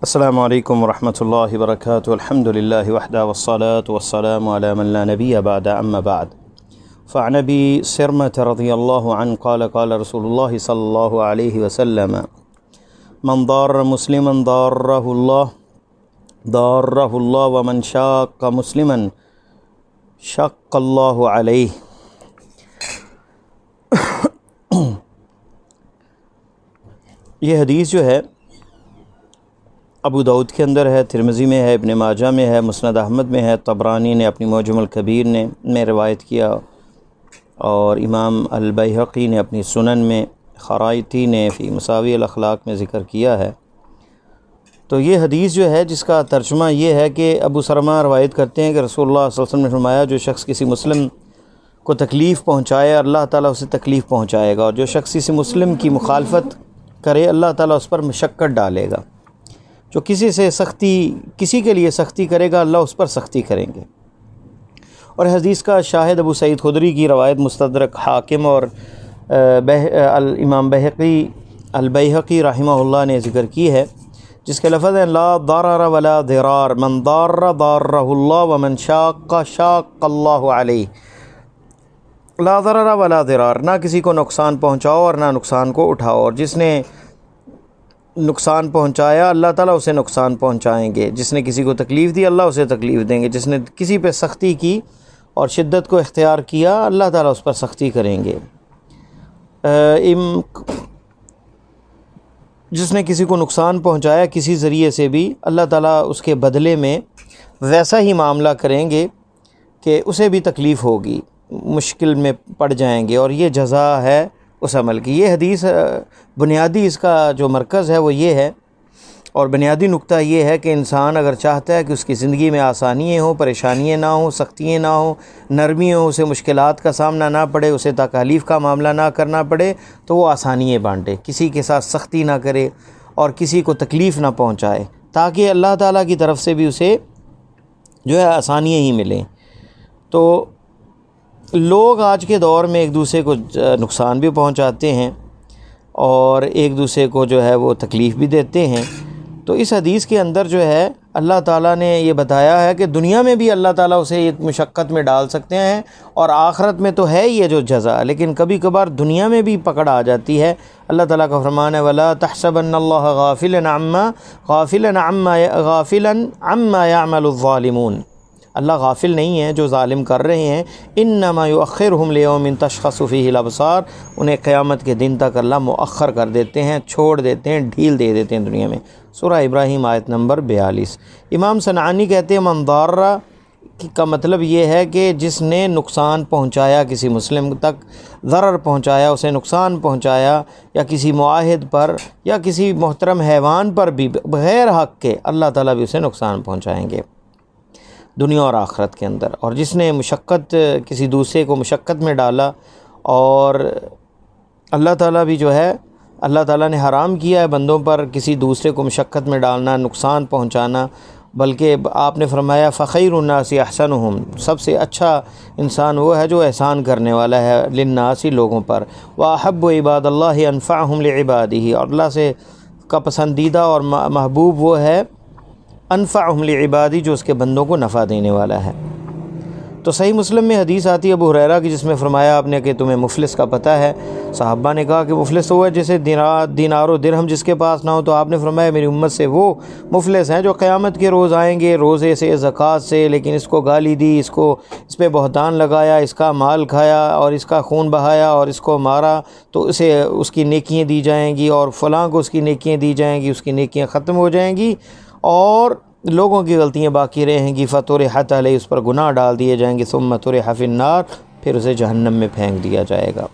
السلام علیکم ورحمۃ اللہ وبرکاتہ الحمد للہ وحدہ والصلاة والسلام علی من لا نبی بعد اما بعد فعن ابی سرمة رضی اللہ عنہ قال قال رسول اللہ صلی اللہ علیہ وسلم من ضار مسلما ضارہ اللہ ومن شاق مسلما شق اللہ علیہ۔ یہ حدیث جو ہے ابو داؤد کے اندر ہے، ترمذی میں ہے، ابن ماجہ میں ہے، مسند احمد میں ہے، طبرانی نے اپنی معجم الکبیر میں روایت کیا، اور امام البیہقی نے اپنی سنن میں، خرائطی نے فی مساوی الاخلاق میں ذکر کیا ہے۔ تو یہ حدیث جو ہے جس کا ترجمہ یہ ہے کہ ابو سرما روایت کرتے ہیں کہ رسول اللہ صلی اللہ علیہ وسلم نے فرمایا جو شخص کسی مسلم کو تکلیف پہنچائے اللہ تعالیٰ اسے تکلیف پہنچائے گا، اور جو شخص کسی مسلم کی مخالفت کرے اللہ تعالیٰ اس پر مشقت ڈالے گا۔ جو کسی کے لیے سختی کرے گا اللہ اس پر سختی کریں گے۔ اور حدیث کا شاہد ابو سعید خدری کی روایت مستدرک حاکم اور امام البیہقی رحمہ اللہ نے ذکر کی ہے، جس کے لفظ ہیں لا ضرر ولا ضرار من ضار ضارہ اللہ ومن شاق شاق اللہ علیہ۔ لا ضرر ولا ضرار، نہ کسی کو نقصان پہنچاؤ اور نہ نقصان کو اٹھاؤ، اور جس نے نقصان پہنچایا اللہ تعالیٰ اسے نقصان پہنچائیں گے، جس نے کسی کو تکلیف دی اللہ اسے تکلیف دیں گے، جس نے کسی پہ سختی کی اور شدت کو اختیار کیا اللہ تعالیٰ اس پر سختی کریں گے۔ جس نے کسی کو نقصان پہنچایا کسی ذریعے سے بھی اللہ تعالیٰ اس کے بدلے میں ویسا ہی معاملہ کریں گے کہ اسے بھی تکلیف ہوگی، مشکل میں پڑ جائیں گے، اور یہ جزا ہے اس عمل کی۔ یہ حدیث بنیادی اس کا جو مرکز ہے وہ یہ ہے، اور بنیادی نقطہ یہ ہے کہ انسان اگر چاہتا ہے کہ اس کی زندگی میں آسانیاں ہوں، پریشانیاں نہ ہوں، سختیاں نہ ہوں، نرمی ہوں، اسے مشکلات کا سامنا نہ پڑے، اسے تکالیف کا معاملہ نہ کرنا پڑے، تو وہ آسانیاں بانٹے، کسی کے ساتھ سختی نہ کرے اور کسی کو تکلیف نہ پہنچائے، تاکہ اللہ تعالیٰ کی طرف سے بھی اسے جو ہے آسانیاں ہی ملیں۔ تو لوگ آج کے دور میں ایک دوسرے کو نقصان بھی پہنچاتے ہیں اور ایک دوسرے کو جو ہے وہ تکلیف بھی دیتے ہیں۔ تو اس حدیث کے اندر جو ہے اللہ تعالیٰ نے یہ بتایا ہے کہ دنیا میں بھی اللہ تعالیٰ اسے یہ مشقت میں ڈال سکتے ہیں، اور آخرت میں تو ہے یہ جو جزا، لیکن کبھی کبھار دنیا میں بھی پکڑ آ جاتی ہے۔ اللہ تعالیٰ کا فرمان ہے وَلَا تَحْسَبَنَّ اللَّهَ غَافِلًا عَمَّا يَعْمَلُ الظَّالِمُونَ، اللہ غافل نہیں ہے جو ظالم کر رہے ہیں، انما یؤخرہم لیوم تشخص فیہ الابصار، انہیں قیامت کے دن تک اللہ مؤخر کر دیتے ہیں، چھوڑ دیتے ہیں، ڈھیل دے دیتے ہیں دنیا میں۔ سورہ ابراہیم آیت نمبر 42۔ امام صنعانی کہتے ہیں من ضار کا مطلب یہ ہے کہ جس نے نقصان پہنچایا کسی مسلم تک، ضرر پہنچایا، اسے نقصان پہنچایا، یا کسی معاہد پر یا کسی محترم حیوان پر بھی بغیر حق کے اللہ تعالیٰ بھی اسے نقصان پہنچائیں گے دنیا اور آخرت کے اندر۔ اور جس نے مشقت کسی دوسرے کو مشقت میں ڈالا، اور اللہ تعالیٰ بھی جو ہے اللہ تعالیٰ نے حرام کیا ہے بندوں پر کسی دوسرے کو مشقت میں ڈالنا، نقصان پہنچانا، بلکہ آپ نے فرمایا فخیر الناس احسنہم، سب سے اچھا انسان وہ ہے جو احسان کرنے والا ہے للناس، لوگوں پر، واحب عباد اللہ انفعہم لعبادہ، اور اللہ سے کا پسندیدہ اور محبوب وہ ہے انفعہم لعبادی، جو اس کے بندوں کو نفع دینے والا ہے۔ تو صحیح مسلم میں حدیث آتی ہے ابو ہریرہ کی، جس میں فرمایا آپ نے کہ تمہیں مفلس کا پتہ ہے؟ صحابہ نے کہا کہ مفلس وہ ہے جیسے دینار و درہم جس کے پاس نہ ہو، تو آپ نے فرمایا میری امت سے وہ مفلس ہیں جو قیامت کے روز آئیں گے روزے سے، زکوٰۃ سے، لیکن اس کو گالی دی، اس پہ بہتان لگایا، اس کا مال کھایا اور اس کا خون بہایا اور اس کو مارا، تو اسے اس کی نیکیاں دی جائیں گی، اور فلاں کو اس کی نیکیاں دی جائیں گی، اس کی نیکیاں ختم ہو جائیں گی، اور لوگوں کی غلطیاں باقی رہیں گی، فطرحت علیہ، اس پر گناہ ڈال دیے جائیں گے، ثم طرح فی النار، پھر اسے جہنم میں پھینک دیا جائے گا۔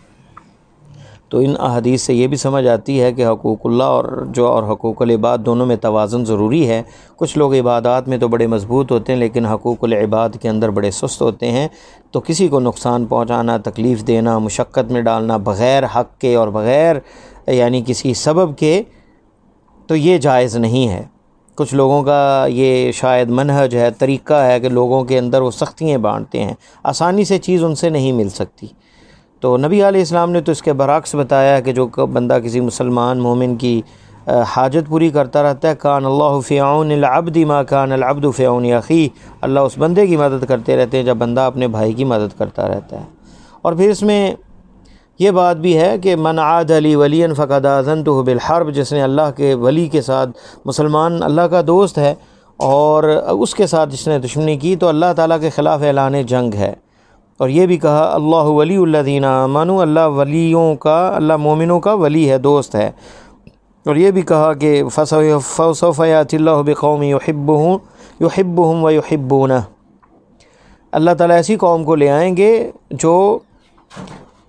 تو ان احادیث سے یہ بھی سمجھ آتی ہے کہ حقوق اللہ اور حقوق العباد دونوں میں توازن ضروری ہے۔ کچھ لوگ عبادات میں تو بڑے مضبوط ہوتے ہیں لیکن حقوق العباد کے اندر بڑے سست ہوتے ہیں، تو کسی کو نقصان پہنچانا، تکلیف دینا، مشقت میں ڈالنا بغیر حق کے اور بغیر یعنی کسی سبب کے، تو یہ جائز نہیں ہے۔ کچھ لوگوں کا یہ شاید منہج ہے، طریقہ ہے کہ لوگوں کے اندر وہ سختیاں بانٹتے ہیں، آسانی سے چیز ان سے نہیں مل سکتی۔ تو نبی علیہ السلام نے تو اس کے برعکس بتایا کہ جو بندہ کسی مسلمان مومن کی حاجت پوری کرتا رہتا ہے۔ کان اللہ فی عون العبد ما کان العبد فی عون اخیہ، اللہ اس بندے کی مدد کرتے رہتے ہیں جب بندہ اپنے بھائی کی مدد کرتا رہتا ہے۔ اور پھر اس میں یہ بات بھی ہے کہ من عاد لی ولیا فقد آذنتہ بالحرب، جس نے اللہ کے ولی کے ساتھ، مسلمان اللہ کا دوست ہے اور اس کے ساتھ جس نے دشمنی کی تو اللہ تعالیٰ کے خلاف اعلان جنگ ہے۔ اور یہ بھی کہا اللہ ولی الذین آمنوا، اللہ ولیوں کا، اللہ مومنوں کا ولی ہے، دوست ہے۔ اور یہ بھی کہا کہ فسوف یأتی اللہ بقوم یحبہم ویحبونہ، اللہ تعالیٰ ایسی قوم کو لے آئیں گے جو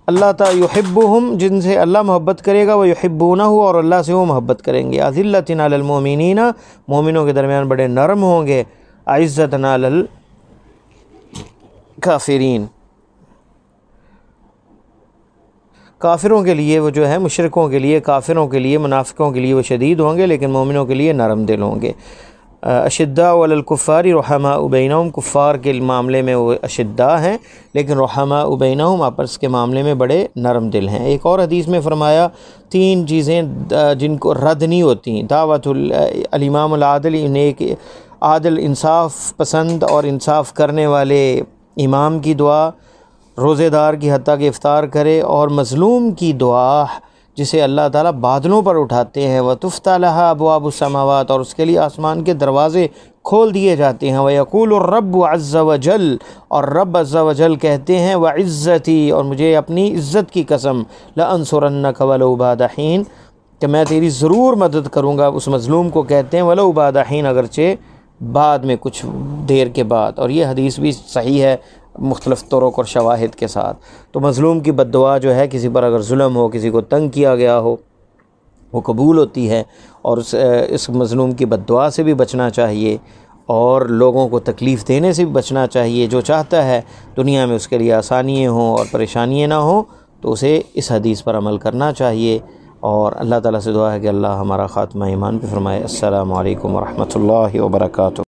اللہ تعالیٰ یحبہم، جن سے اللہ محبت کرے گا، ویحبونہ، اور اللہ سے وہ محبت کریں گے۔ اذلۃ علی المؤمنین، مومنوں کے درمیان بڑے نرم ہوں گے۔ عزت علی الکافرین، کافروں کے لیے وہ جو ہے، مشرکوں کے لیے، کافروں کے لیے، منافقوں کے لیے وہ شدید ہوں گے، لیکن مومنوں کے لیے نرم دل ہوں گے۔ اشداء علی الکفار رحماء بینہم، کفار کے معاملے میں وہ اشداء ہیں لیکن رحماء بینہم، آپس کے معاملے میں بڑے نرم دل ہیں۔ ایک اور حدیث میں فرمایا 3 چیزیں جن کو رد نہیں ہوتی، دعوت الامام العادل، نیک عادل انصاف پسند اور انصاف کرنے والے امام کی دعا، روزے دار کی حتیٰ کہ افطار کرے، اور مظلوم کی دعا جسے اللہ تعالیٰ بادلوں پر اٹھاتے ہیں، وَتُفْتَحُ لَهَا أَبْوَابُ السَّمَاوَاتِ، اور اس کے لیے آسمان کے دروازے کھول دیے جاتے ہیں۔ وَيَقُولُ الرَّبُّ عَزَّ وَجَلَّ، اور رب عز و جل کہتے ہیں، وَعِزَّتِي، اور مجھے اپنی عزت کی قسم، لَأَنصُرَنَّكَ وَلَوْ بَعْدَ حِينٍ، کہ میں تیری ضرور مدد کروں گا۔ اس مظلوم کو کہتے ہیں وَلَوْ بَعْدَ حِينٍ، اگرچہ بعد میں، کچھ دیر کے بعد۔ اور یہ حدیث بھی صحیح ہے مختلف طرق اور شواہد کے ساتھ۔ تو مظلوم کی بد دعا جو ہے، کسی پر اگر ظلم ہو، کسی کو تنگ کیا گیا ہو، وہ قبول ہوتی ہے، اور اس مظلوم کی بد دعا سے بھی بچنا چاہیے، اور لوگوں کو تکلیف دینے سے بھی بچنا چاہیے۔ جو چاہتا ہے دنیا میں اس کے لیے آسانیاں ہوں اور پریشانیاں نہ ہوں، تو اسے اس حدیث پر عمل کرنا چاہیے۔ اور اللہ تعالیٰ سے دعا ہے کہ اللہ ہمارا خاتمہ ایمان پہ فرمائے۔ السلام علیکم ورحمۃ اللہ وبرکاتہ۔